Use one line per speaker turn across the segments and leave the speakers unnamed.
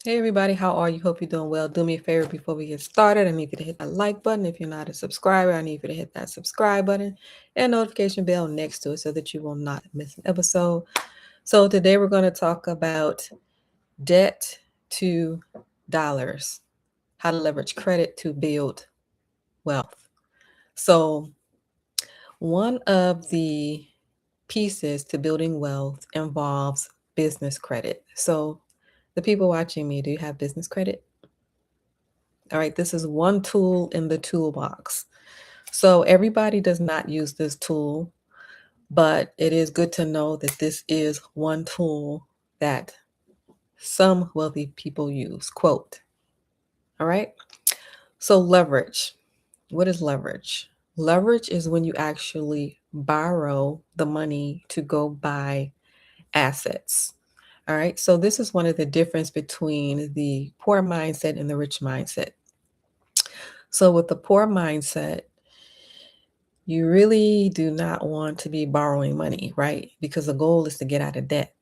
Hey everybody, how are you? Hope you're doing well. Do me a favor before we get started. I need you to hit that like button. If you're not a subscriber, I need you to hit that subscribe button and notification bell next to it so that you will not miss an episode. So today we're going to talk about debt to dollars, how to leverage credit to build wealth. So one of the pieces to building wealth involves business credit. So the people watching me, do you have business credit? All right, this is one tool in the toolbox. So everybody does not use this tool, but it is good to know that this is one tool that some wealthy people use. Quote. All right. So leverage. What is leverage? Leverage is when you actually borrow the money to go buy assets. All right. So this is one of the difference between the poor mindset and the rich mindset. So with the poor mindset, you really do not want to be borrowing money, right? Because the goal is to get out of debt.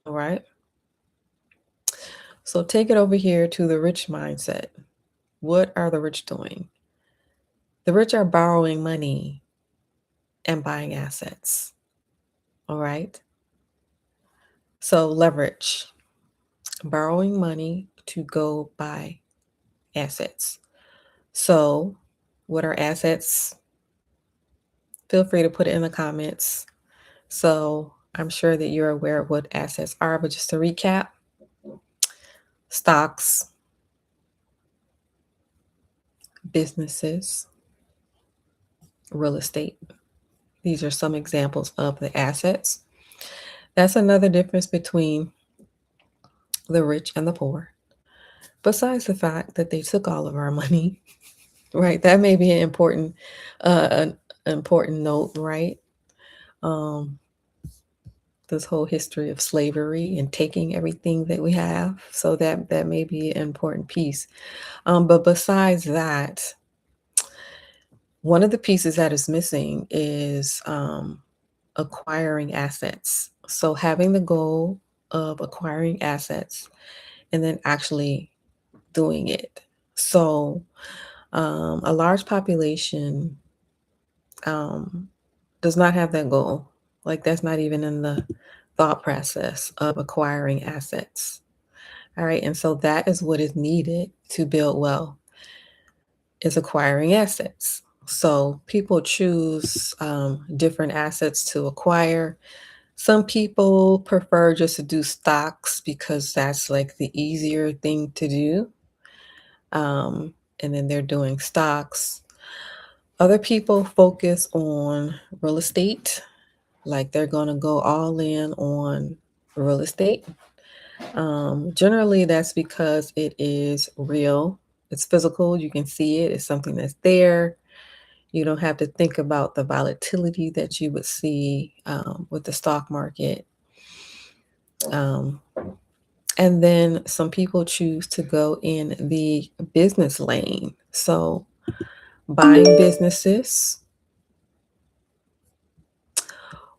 All right. So take it over here to the rich mindset. What are the rich doing? The rich are borrowing money and buying assets. All right. So leverage, borrowing money to go buy assets. So, what are assets? Feel free to put it in the comments. So, I'm sure that you're aware of what assets are, but just to recap, stocks, businesses, real estate. These are some examples of the assets. That's another difference between the rich and the poor. Besides the fact that they took all of our money, right? That may be an important note, right? Um, this whole history of slavery and taking everything that we have. So that may be an important piece. But besides that, one of the pieces that is missing is acquiring assets. So having the goal of acquiring assets and then actually doing it. So a large population um, does not have that goal. Like that's not even in the thought process of acquiring assets. All right. And so that is what is needed to build wealth is acquiring assets. So people choose different assets to acquire. Some people prefer just to do stocks because that's like the easier thing to do. And then they're doing stocks. Other people focus on real estate, like they're going to go all in on real estate. Generally, that's because it is real, it's physical, you can see it, it's something that's there. You don't have to think about the volatility that you would see with the stock market. Um, and then some people choose to go in the business lane. So, buying businesses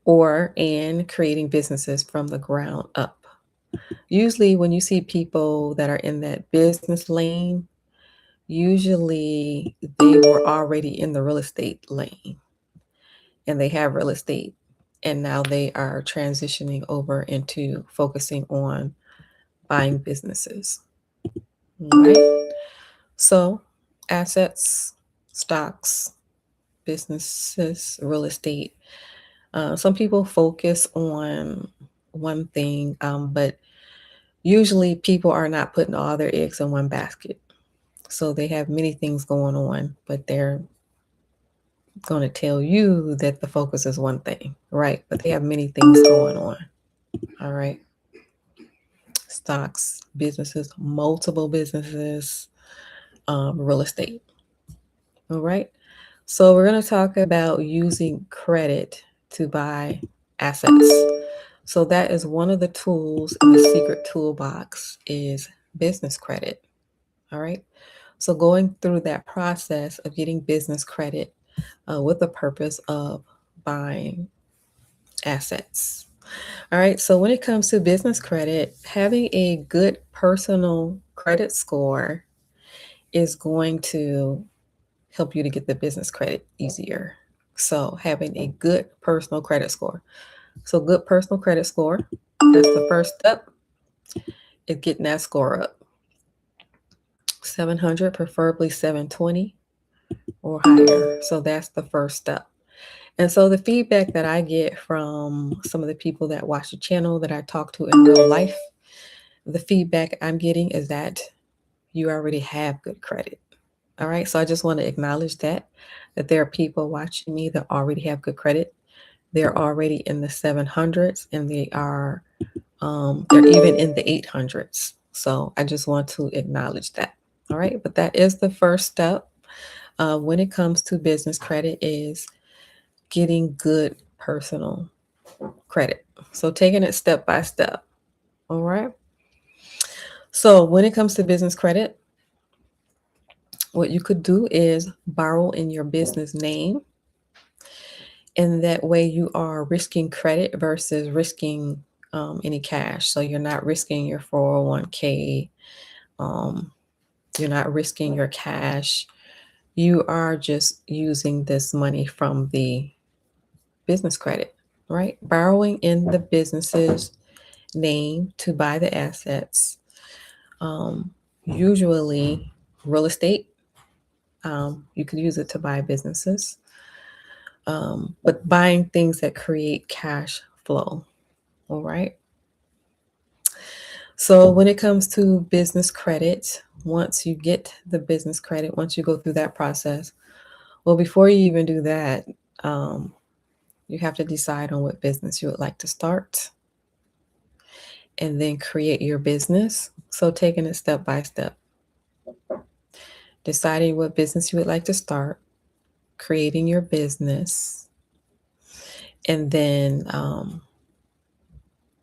or in creating businesses from the ground up. Usually, when you see people that are in that business lane, usually they were already in the real estate lane and they have real estate. And now they are transitioning over into focusing on buying businesses. All right. So, assets, stocks, businesses, real estate. Some people focus on one thing, but usually people are not putting all their eggs in one basket. So they have many things going on, but they're going to tell you that the focus is one thing, right? But they have many things going on. All right. Stocks, businesses, multiple businesses, real estate. All right. So we're going to talk about using credit to buy assets. So that is one of the tools in the secret toolbox is business credit. All right. So going through that process of getting business credit with the purpose of buying assets. All right. So when it comes to business credit, having a good personal credit score is going to help you to get the business credit easier. So having a good personal credit score. So good personal credit score, that's the first step, is getting that score up. 700, preferably 720 or higher. So that's the first step. And so the feedback that I get from some of the people that watch the channel that I talk to in real life, the feedback I'm getting is that you already have good credit. All right. So I just want to acknowledge that there are people watching me that already have good credit. They're already in the 700s and they're even in the 800s. So I just want to acknowledge that. All right. But that is the first step when it comes to business credit is getting good personal credit. So taking it step by step. All right. So when it comes to business credit, what you could do is borrow in your business name. And that way you are risking credit versus risking any cash. So you're not risking your 401k. Um, you're not risking your cash. You are just using this money from the business credit, right? Borrowing in the business's name to buy the assets, usually real estate. You could use it to buy businesses, but buying things that create cash flow. All right. So when it comes to business credit, once you get the business credit, once you go through that process, well, before you even do that, um, you have to decide on what business you would like to start and then create your business. So taking it step by step, deciding what business you would like to start, creating your business, and then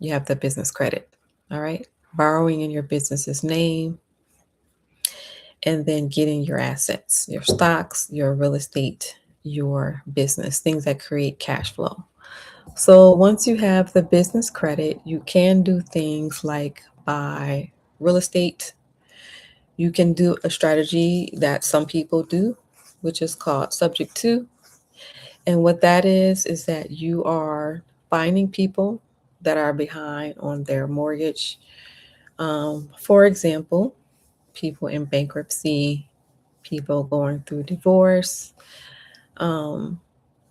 you have the business credit. All right. Borrowing in your business's name, and then getting your assets, your stocks, your real estate, your business, things that create cash flow. So once you have the business credit, you can do things like buy real estate. You can do a strategy that some people do, which is called subject to. And what that is that you are finding people that are behind on their mortgage. For example, people in bankruptcy, people going through divorce, um,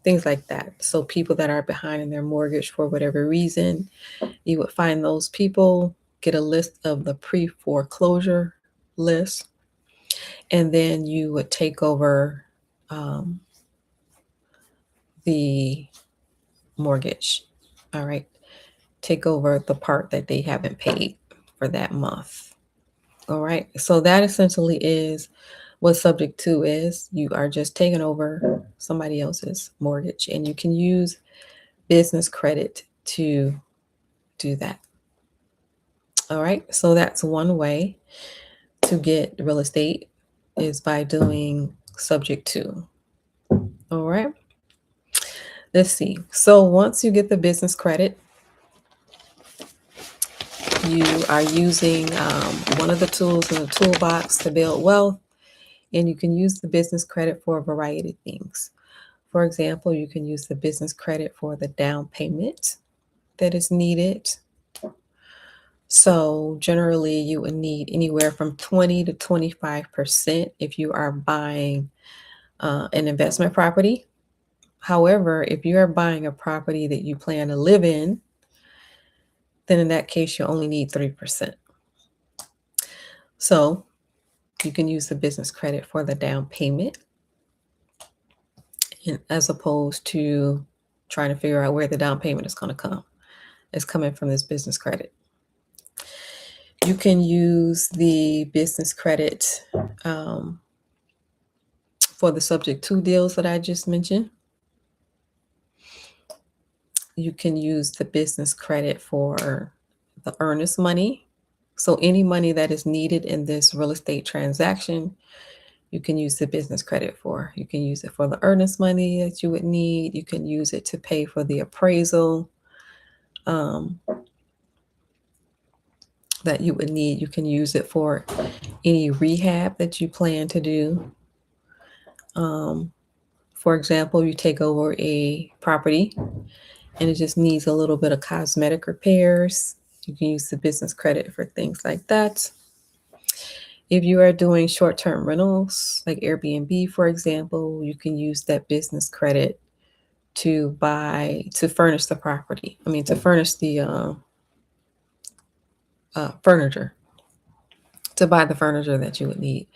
things like that. So people that are behind in their mortgage for whatever reason, you would find those people, get a list of the pre-foreclosure list, and then you would take over um, the mortgage. All right. Take over the part that they haven't paid for that month. All right. So that essentially is what subject to is. You are just taking over somebody else's mortgage, and you can use business credit to do that. All right. So that's one way to get real estate is by doing subject to. All right. Let's see. So once you get the business credit, you are using one of the tools in the toolbox to build wealth, and you can use the business credit for a variety of things. For example, you can use the business credit for the down payment that is needed. So generally, you would need anywhere from 20 to 25% if you are buying an investment property. However, if you are buying a property that you plan to live in, then in that case, you only need 3%. So you can use the business credit for the down payment, and as opposed to trying to figure out where the down payment is going to come. It's coming from this business credit. You can use the business credit for the subject to deals that I just mentioned. You can use the business credit for the earnest money. So any money that is needed in this real estate transaction, you can use the business credit for. You can use it for the earnest money that you would need. You can use it to pay for the appraisal. that you would need. You can use it for any rehab that you plan to do. For example, you take over a property and it just needs a little bit of cosmetic repairs. You can use the business credit for things like that. If you are doing short-term rentals, like Airbnb, for example, you can use that business credit to furnish the property. To furnish the furniture, to buy the furniture that you would need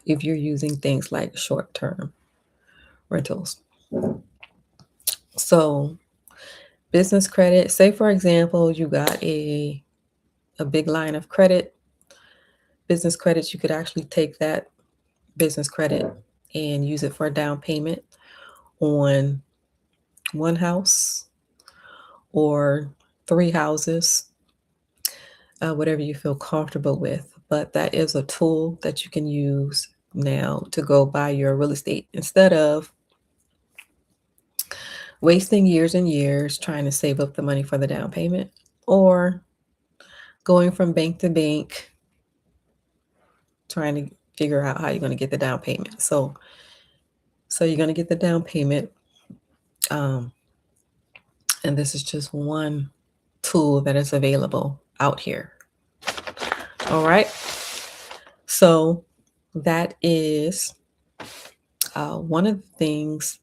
if you're using things like short-term rentals. So business credit, say for example, you got a big line of credit, business credits, you could actually take that business credit and use it for a down payment on one house or 3 houses, whatever you feel comfortable with. But that is a tool that you can use now to go buy your real estate instead of wasting years and years trying to save up the money for the down payment or going from bank to bank trying to figure out how you're going to get the down payment. So you're going to get the down payment. And this is just one tool that is available out here. All right. So that is one of the things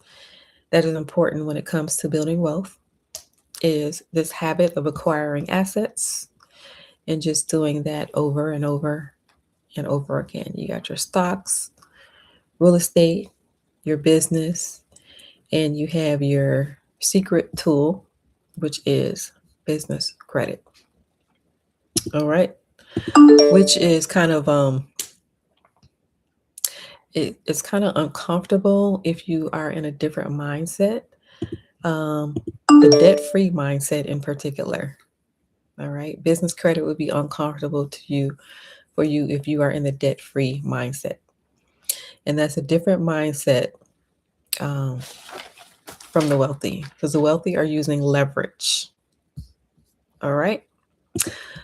that is important when it comes to building wealth is this habit of acquiring assets and just doing that over and over and over again. You got your stocks, real estate, your business, and you have your secret tool, which is business credit. All right. Which is kind of it's kind of uncomfortable if you are in a different mindset, the debt-free mindset in particular. All right, business credit would be uncomfortable for you if you are in the debt-free mindset, and that's a different mindset from the wealthy, because the wealthy are using leverage. All right.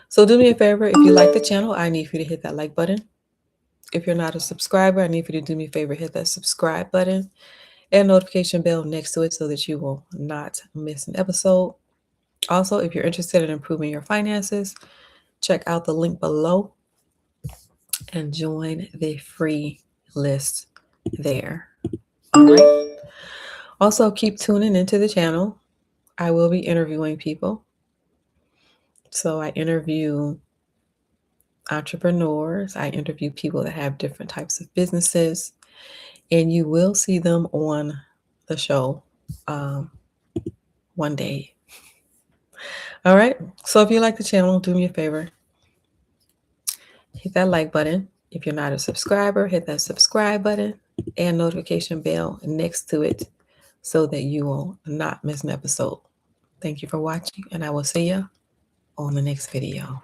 So do me a favor, if you like the channel, I need for you to hit that like button. If you're not a subscriber, I need for you to do me a favor, hit that subscribe button and notification bell next to it so that you will not miss an episode. Also, if you're interested in improving your finances, check out the link below and join the free list there. All right. Also, keep tuning into the channel. I will be interviewing people. So I interview entrepreneurs, I interview people that have different types of businesses, and you will see them on the show one day. All right. So if you like the channel, do me a favor. Hit that like button. If you're not a subscriber, hit that subscribe button and notification bell next to it so that you will not miss an episode. Thank you for watching, and I will see you on the next video.